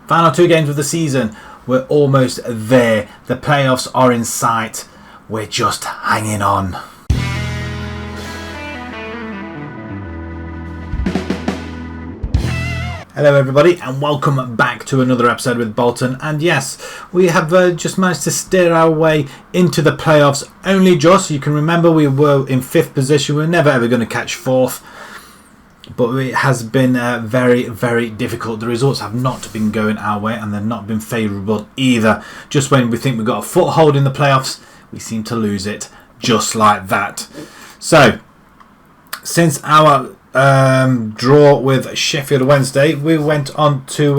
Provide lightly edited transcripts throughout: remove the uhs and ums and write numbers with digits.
Final 2 games of the season. We're almost there. The playoffs are in sight. We're just hanging on. Hello everybody and welcome back to another episode with Bolton. And yes, we have just managed to steer our way into the playoffs. Only just, you can remember we were in 5th position. We were never ever going to catch 4th. But it has been very, very difficult. The results have not been going our way and they've not been favourable either. Just when we think we've got a foothold in the playoffs, we seem to lose it just like that. So, since our draw with Sheffield Wednesday, we went on to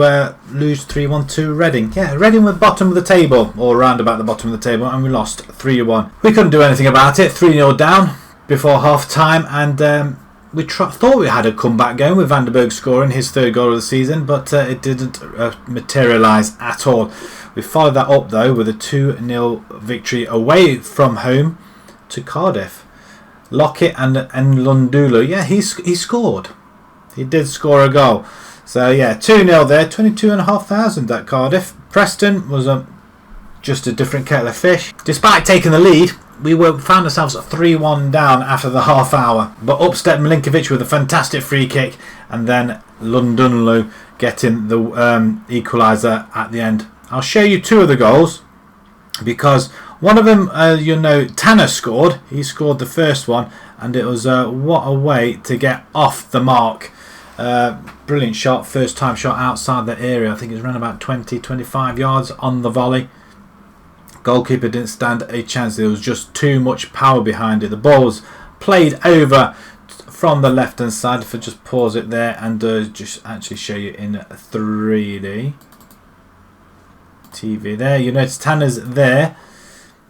lose 3-1 to Reading. Yeah, Reading were bottom of the table, or round about the bottom of the table, and we lost 3-1. We couldn't do anything about it. 3-0 down before half time, and we thought we had a comeback going with Van der Berg scoring his 3rd goal of the season, but it didn't materialise at all. We followed that up though with a 2-0 victory away from home to Cardiff. Lockett and Lundulu, yeah, he scored. He did score a goal. So yeah, 2-0 there, 22,500 at Cardiff. Preston was just a different kettle of fish. Despite taking the lead, we found ourselves 3-1 down after the half hour. But up stepped Milinkovic with a fantastic free kick, and then Lundulu getting the equaliser at the end. I'll show you 2 of the goals, because one of them, Tanner scored. He scored the first one, and it was what a way to get off the mark. Brilliant shot, first time shot outside the area. I think it was around about 20-25 yards on the volley. Goalkeeper didn't stand a chance. There was just too much power behind it. The ball was played over from the left hand side. If I just pause it there and just actually show you in 3D TV there, you notice Tanner's there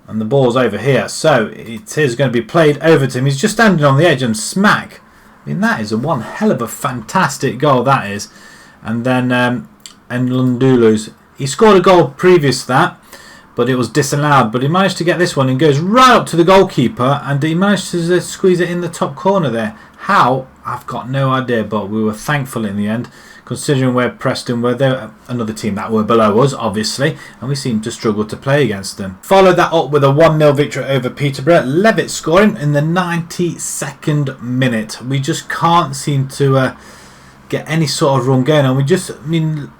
and the ball's over here, so it is going to be played over to him. He's just standing on the edge and smack. I mean, that is one hell of a fantastic goal, that is. And then and Lundulu's, he scored a goal previous to that, but it was disallowed. But he managed to get this one and goes right up to the goalkeeper, and he managed to squeeze it in the top corner there. How? I've got no idea, but we were thankful in the end, considering where Preston were. They're another team that were below us, obviously, and we seemed to struggle to play against them. Followed that up with a 1-0 victory over Peterborough. Levitt scoring in the 92nd minute. We just can't seem to get any sort of run going on.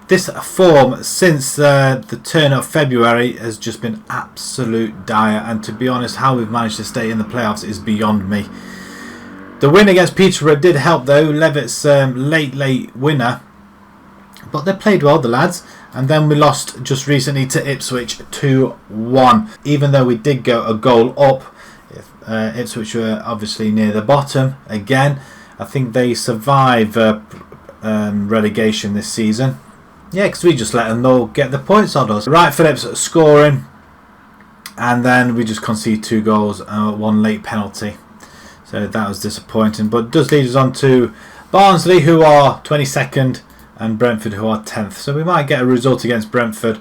This form since the turn of February has just been absolute dire, and to be honest, how we've managed to stay in the playoffs is beyond me. The win against Peterborough did help though. Levitt's late winner. But they played well, the lads. And then we lost just recently to Ipswich 2-1. Even though we did go a goal up, Ipswich were obviously near the bottom again. I think they survive relegation this season. Yeah, because we just let them all get the points on us. Wright Phillips scoring. And then we just concede 2 goals and 1 late penalty. So that was disappointing. But it does lead us on to Barnsley, who are 22nd. And Brentford, who are 10th. So we might get a result against Brentford,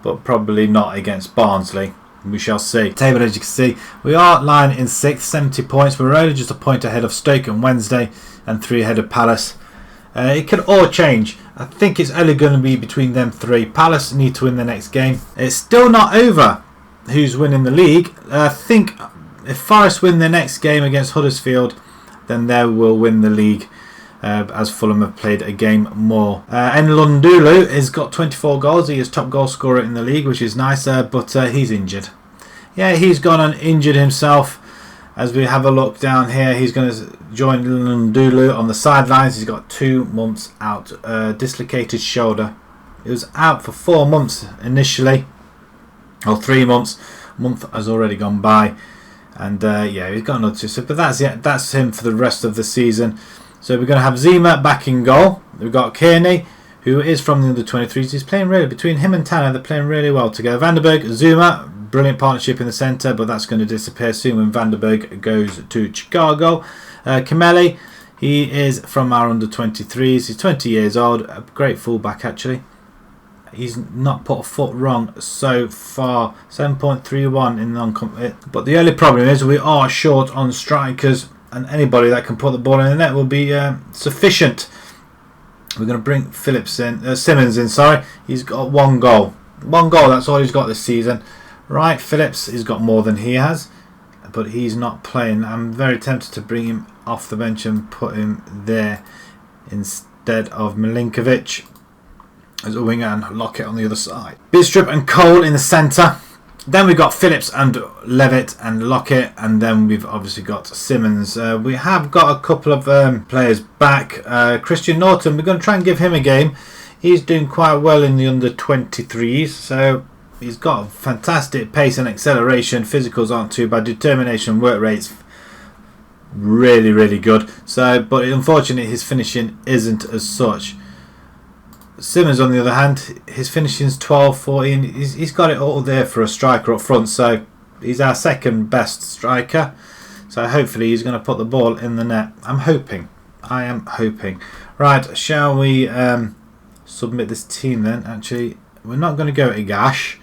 but probably not against Barnsley. We shall see. Table, as you can see, we are lying in 6th, 70 points. We're only just a point ahead of Stoke and Wednesday, and 3 ahead of Palace. It could all change. I think it's only going to be between them 3. Palace need to win the next game. It's still not over who's winning the league. I think if Forest win the next game against Huddersfield, then they will win the league. As Fulham have played a game more. And Lundulu has got 24 goals. He is top goal scorer in the league, which is nice, but he's injured. Yeah, he's gone and injured himself. As we have a look down here, he's going to join Lundulu on the sidelines. He's got 2 months out. Dislocated shoulder. He was out for 4 months initially, or 3 months. A month has already gone by. And yeah, he's got another 2. But that's it. That's him for the rest of the season. So we're going to have Zima back in goal. We've got Kearney, who is from the under-23s. He's playing really, between him and Tanner, they're playing really well together. Van der Berg, Zuma, brilliant partnership in the centre, but that's going to disappear soon when Van der Berg goes to Chicago. Kameli, he is from our under-23s. He's 20 years old, a great fullback actually. He's not put a foot wrong so far. 7.31 in non-compete. But the only problem is we are short on strikers, and anybody that can put the ball in the net will be sufficient. We're going to bring Simmons in. Sorry, he's got 1 goal. 1 goal. That's all he's got this season. Right, Phillips has got more than he has, but he's not playing. I'm very tempted to bring him off the bench and put him there instead of Milinkovic as a winger and Lockett on the other side. Bidstrup and Cole in the centre. Then we've got Phillips and Levitt and Lockett, and then we've obviously got Simmons. We have got a couple of players back. Christian Norton, we're going to try and give him a game. He's doing quite well in the under-23s, so he's got fantastic pace and acceleration. Physicals aren't too bad. Determination, work rates, really, really good. So, but unfortunately, his finishing isn't as such. Simmons, on the other hand, his finishing's 12, 14. He's got it all there for a striker up front. So he's our second best striker. So hopefully he's going to put the ball in the net. I'm hoping. I am hoping. Right, shall we submit this team then? Actually, we're not going to go Igash.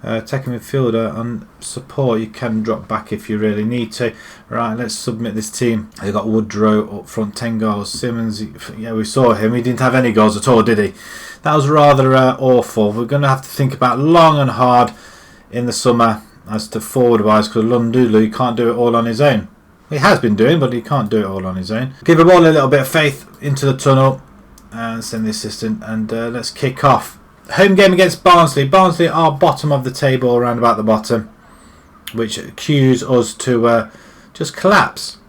Attacking midfielder on support, you can drop back if you really need to. Right, let's submit this team. They've got Woodrow up front, 10 goals. Simmons, yeah, we saw him. He didn't have any goals at all, did he? That was rather awful. We're going to have to think about long and hard in the summer as to forward-wise, because Lundulu can't do it all on his own. He has been doing, but he can't do it all on his own. Give them all a little bit of faith into the tunnel and send the assistant, and let's kick off. Home game against Barnsley. Barnsley are bottom of the table, around about the bottom, which cues us to just collapse.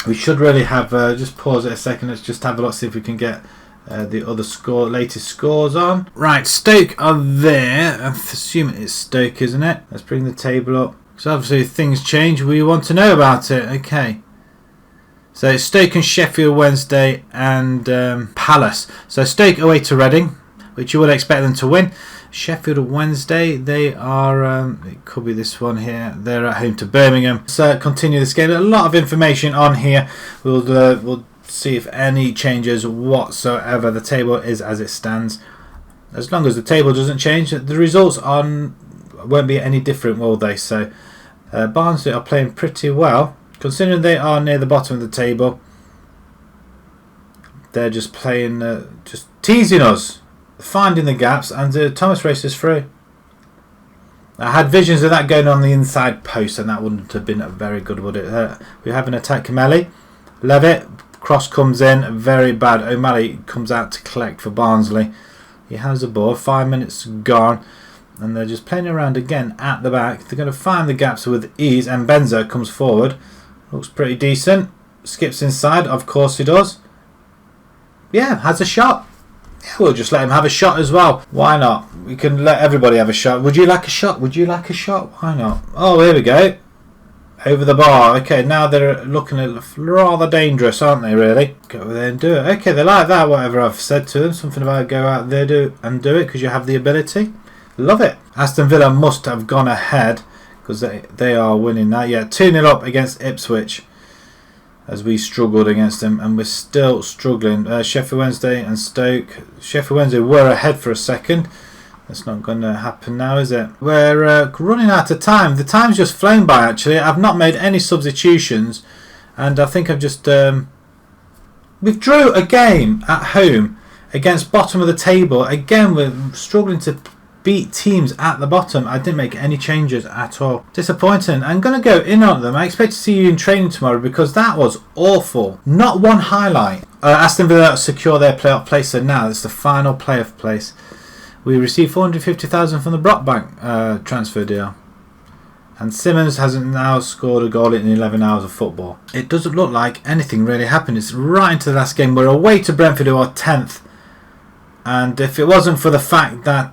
We should really have, just pause it a second, let's just have a look, see if we can get the other latest scores on. Right, Stoke are there. I'm assuming it's Stoke, isn't it? Let's bring the table up. So obviously if things change, we want to know about it. Okay. So it's Stoke and Sheffield Wednesday and Palace. So Stoke away to Reading, which you would expect them to win. Sheffield Wednesday, they are, it could be this one here, they're at home to Birmingham. So continue this game. A lot of information on here. We'll see if any changes whatsoever. The table is as it stands. As long as the table doesn't change, the results won't be any different, will they? So Barnsley are playing pretty well, considering they are near the bottom of the table. They're just playing, just teasing us, finding the gaps, and Thomas races through. I had visions of that going on the inside post, and that wouldn't have been very good, would it? We have an attack. Kameli, Levitt, cross comes in, very bad. O'Malley comes out to collect for Barnsley. He has the ball, 5 minutes gone, and they're just playing around again at the back. They're going to find the gaps with ease, and Benza comes forward. Looks pretty decent. Skips inside, of course he does. Yeah, has a shot. Yeah, we'll just let him have a shot as well. Why not? We can let everybody have a shot. Would you like a shot? Would you like a shot? Why not? Oh, here we go. Over the bar. Okay, now they're looking at rather dangerous, aren't they, really? Go over there and do it. Okay, they like that, whatever I've said to them. Something about go out there do it because you have the ability. Love it. Aston Villa must have gone ahead because they are winning that. Yeah, 2-0 up against Ipswich, as we struggled against them, and we're still struggling. Sheffield Wednesday and Stoke. Sheffield Wednesday were ahead for a second. That's not going to happen now, is it? We're running out of time. The time's just flown by, actually. I've not made any substitutions, and I think I've just withdrew a game at home against bottom of the table. Again, we're struggling to beat teams at the bottom. I didn't make any changes at all. Disappointing. I'm going to go in on them. I expect to see you in training tomorrow because that was awful. Not one highlight. Aston Villa secure their playoff place, so now it's the final playoff place. We received 450,000 from the Brockbank transfer deal. And Simmons hasn't now scored a goal in 11 hours of football. It doesn't look like anything really happened. It's right into the last game. We're away to Brentford, who are 10th. And if it wasn't for the fact that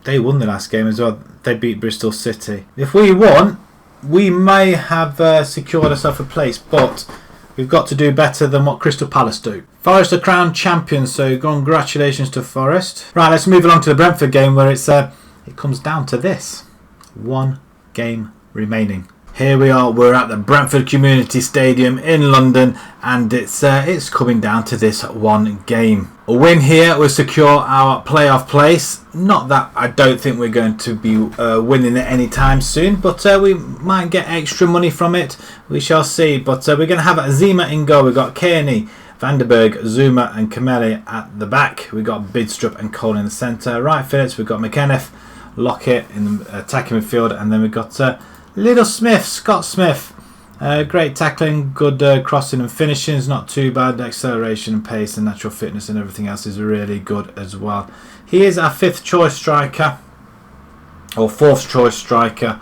they won the last game as well, they beat Bristol City. If we won, we may have secured ourselves a place, but we've got to do better than what Crystal Palace do. Forest are crowned champions, so congratulations to Forest. Right, let's move along to the Brentford game, where it comes down to this. One game remaining. Here we are, we're at the Brentford Community Stadium in London, and it's coming down to this one game. A win here will secure our playoff place. Not that I don't think we're going to be winning it anytime soon, but we might get extra money from it. We shall see. But we're going to have Zima in goal. We've got Kearney, Vandenberg, Zuma and Kameli at the back. We've got Bidstrup and Cole in the centre. Right Phillips, we've got McKenniff, Lockett in the attacking midfield, and then we've got Little Smith, Scott Smith. Great tackling, good crossing and finishing is not too bad. Acceleration and pace and natural fitness and everything else is really good as well. He is our 5th choice striker, or 4th choice striker,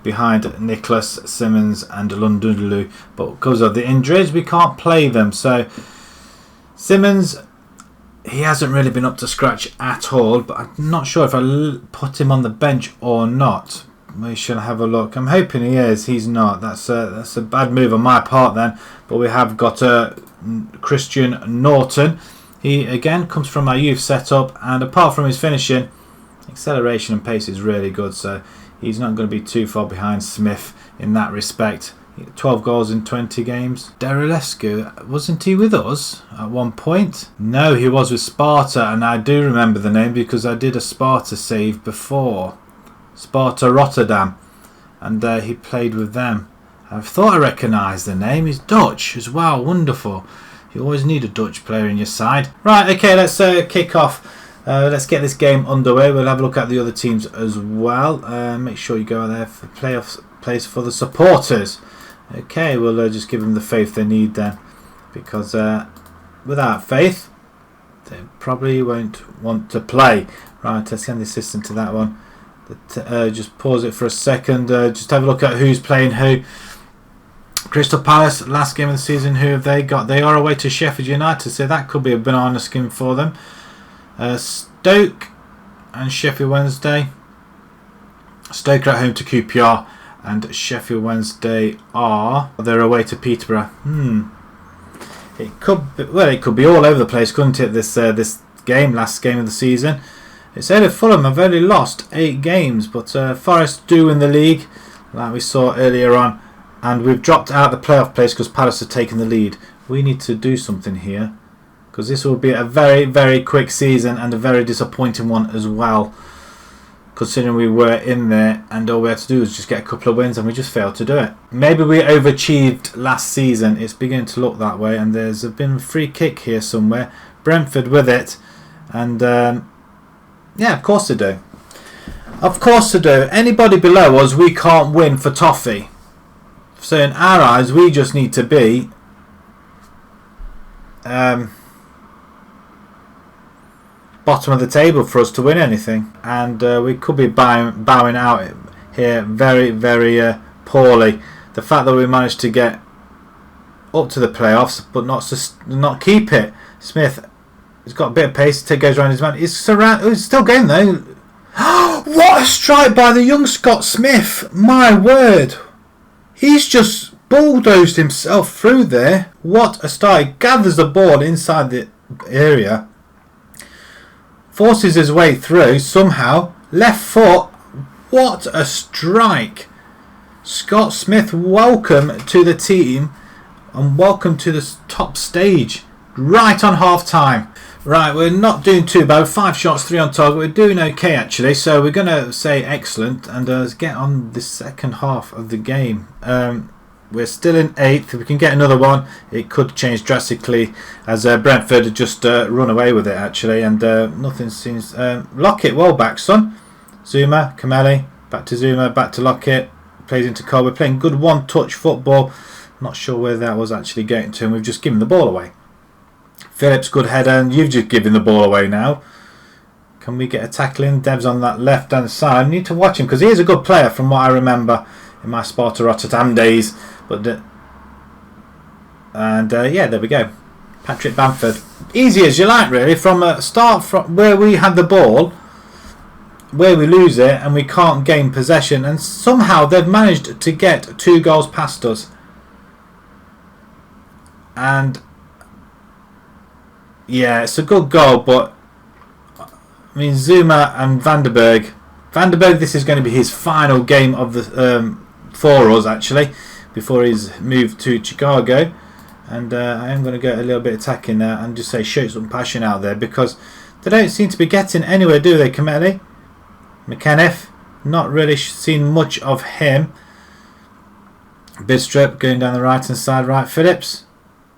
behind Nicholas, Simmons and Lundulu. But because of the injuries, we can't play them. So Simmons, he hasn't really been up to scratch at all, but I'm not sure if I put him on the bench or not. We should have a look. I'm hoping he is. He's not. That's a bad move on my part then. But we have got Christian Norton. He again comes from our youth setup, and apart from his finishing, acceleration and pace is really good. So he's not going to be too far behind Smith in that respect. 12 goals in 20 games. Derelescu, wasn't he with us at one point? No, he was with Sparta, and I do remember the name because I did a Sparta save before. Sparta Rotterdam, and he played with them. I thought I recognised the name. He's Dutch as well. Wonderful. You always need a Dutch player in your side. Right, okay, let's kick off. Let's get this game underway. We'll have a look at the other teams as well. Make sure you go there for playoff place for the supporters. Okay, we'll just give them the faith they need then, because without faith they probably won't want to play. Right, let's send the assistant to that one. Just pause it for a second. Just have a look at who's playing who. Crystal Palace, last game of the season. Who have they got? They are away to Sheffield United, so that could be a banana skin for them. Stoke and Sheffield Wednesday. Stoke are at home to QPR, and Sheffield Wednesday they're away to Peterborough. It could be all over the place, couldn't it? This game, last game of the season. It's only Fulham have only lost 8 games, but Forest do win the league, like we saw earlier on, and we've dropped out the playoff place because Palace have taken the lead. We need to do something here, because this will be a very, very quick season and a very disappointing one as well, considering we were in there and all we had to do was just get a couple of wins and we just failed to do it. Maybe we overachieved last season. It's beginning to look that way, and there's been a free kick here somewhere. Brentford with it, and yeah, of course they do. Of course they do. Anybody below us, we can't win for toffee. So in our eyes, we just need to be bottom of the table for us to win anything. And we could be bowing out here very, very poorly. The fact that we managed to get up to the playoffs, but not keep it. Smith, he's got a bit of pace. Goes around his man. He's still going though. What a strike by the young Scott Smith! My word, he's just bulldozed himself through there. What a start! He gathers the ball inside the area, forces his way through somehow. Left foot. What a strike! Scott Smith, welcome to the team and welcome to the top stage. Right on half time. Right, we're not doing too bad. 5 shots, 3 on target. We're doing okay actually. So we're going to say excellent and get on the second half of the game. We're still in 8th. If we can get another one, it could change drastically, as Brentford just run away with it actually, and nothing seems. Lockett, well back, son. Zuma, Kameli, back to Zuma, back to Lockett. Plays into Cole. We're playing good one-touch football. Not sure where that was actually getting to, and we've just given the ball away. Phillips, good header, and you've just given the ball away now. Can we get a tackle in? Dev's on that left-hand side. I need to watch him because he is a good player from what I remember in my Sparta Rotterdam days. But yeah, there we go. Patrick Bamford. Easy as you like, really. From a start from where we had the ball, where we lose it, and we can't gain possession. And somehow they've managed to get 2 goals past us. And yeah, it's a good goal, but I mean Zuma and Vandenberg. This is going to be his final game of the for us actually, before he's moved to Chicago. And I am going to get a little bit attacking there and just say show some passion out there, because they don't seem to be getting anywhere, do they? Kameli, McKenniff, not really seen much of him. Bidstrup going down the right hand side. Right, Phillips.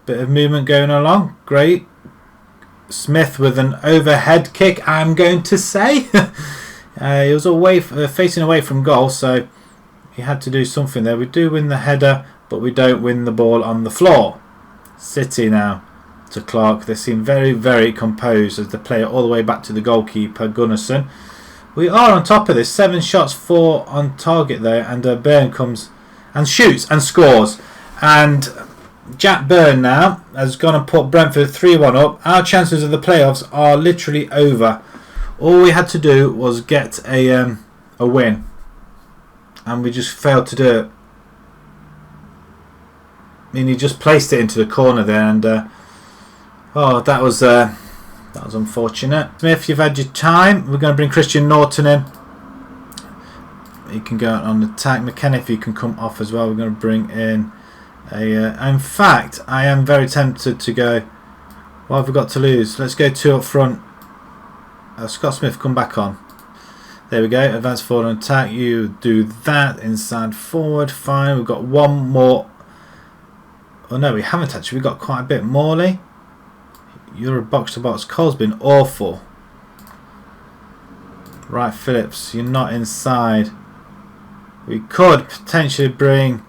Bit of movement going along. Great. Smith with an overhead kick, I'm going to say. He was away, facing away from goal, so he had to do something there. We do win the header, but we don't win the ball on the floor. City now to Clark. They seem very, very composed as they play it all the way back to the goalkeeper, Gunnarsson. We are on top of this. 7 shots, 4 on target there, and Byrne comes and shoots and scores. And Jack Byrne now has gone and put Brentford 3-1 up. Our chances of the playoffs are literally over. All we had to do was get a win, and we just failed to do it. I mean, he just placed it into the corner there, and oh, that was unfortunate. Smith, you've had your time. We're going to bring Christian Norton in. He can go on attack. McKenna, if you can come off as well. We're going to bring in in fact, I am very tempted to go. What have we got to lose? Let's go 2 up front. Scott Smith, come back on. There we go. Advance forward and attack. You do that. Inside forward. Fine. We've got one more. Oh no, we haven't actually. We've got quite a bit. Morley, you're a box to box. Cole's been awful. Right, Phillips, you're not inside. We could potentially bring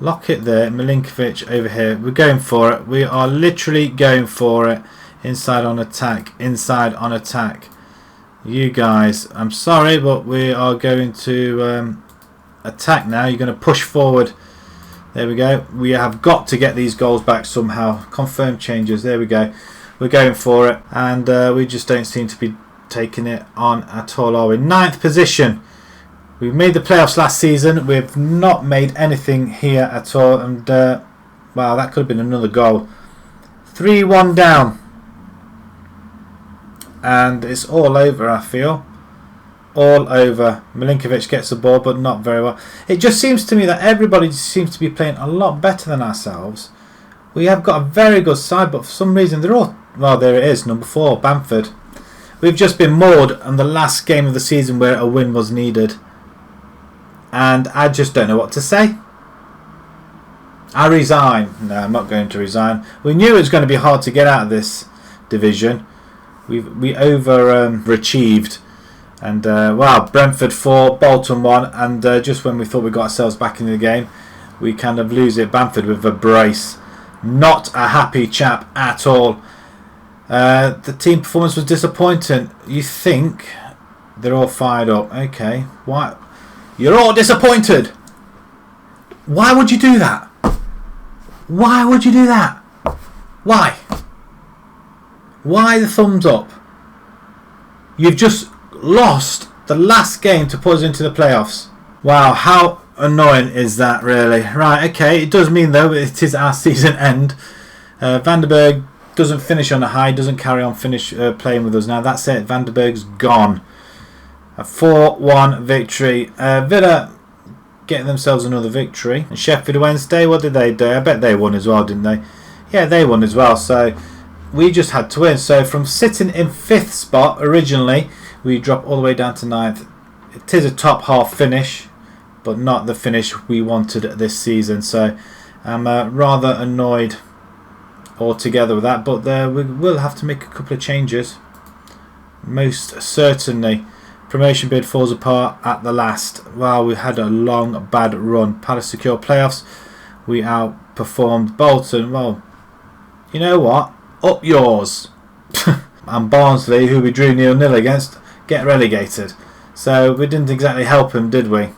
Lockett there, Milinkovic over here. We're going for it. We are literally going for it. Inside on attack. Inside on attack. You guys, I'm sorry, but we are going to attack now. You're going to push forward. There we go. We have got to get these goals back somehow. Confirm changes. There we go. We're going for it. And we just don't seem to be taking it on at all, are we? 9th position. We made the playoffs last season. We've not made anything here at all. And, wow, that could have been another goal. 3-1 down. And it's all over, I feel. All over. Milinkovic gets the ball, but not very well. It just seems to me that everybody seems to be playing a lot better than ourselves. We have got a very good side, but for some reason they're all... Well, there it is, number 4, Bamford. We've just been mauled on the last game of the season where a win was needed. And I just don't know what to say. I resign. No, I'm not going to resign. We knew it was going to be hard to get out of this division. We overachieved. And, wow, Brentford 4, Bolton 1. And just when we thought we got ourselves back in the game, we kind of lose it. Bamford with a brace. Not a happy chap at all. The team performance was disappointing. You think they're all fired up. Okay. Why? You're all disappointed. Why would you do that? Why would you do that? Why? Why the thumbs up? You've just lost the last game to put us into the playoffs. Wow, how annoying is that, really? Right, okay, it does mean, though, it is our season end. Vandenberg doesn't finish on a high, doesn't carry on playing with us now. That's it, Vandenberg's gone. A 4-1 victory. Villa getting themselves another victory. And Sheffield Wednesday, what did they do? I bet they won as well, didn't they? Yeah, they won as well, so we just had to win. So from sitting in 5th spot originally, we drop all the way down to 9th. It is a top half finish, but not the finish we wanted this season. So I'm rather annoyed altogether with that. But we will have to make a couple of changes. Most certainly. Promotion bid falls apart at the last. Well, we had a long, bad run. Palace secure playoffs. We outperformed Bolton. Well, you know what? Up yours. And Barnsley, who we drew 0-0 against, get relegated. So we didn't exactly help him, did we?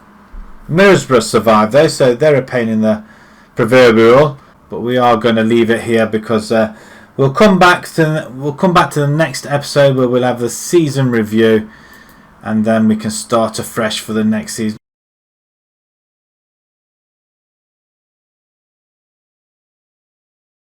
Middlesbrough survived though, so they're a pain in the proverbial. But we are going to leave it here because we'll come back to the next episode where we'll have the season review, and then we can start afresh for the next season.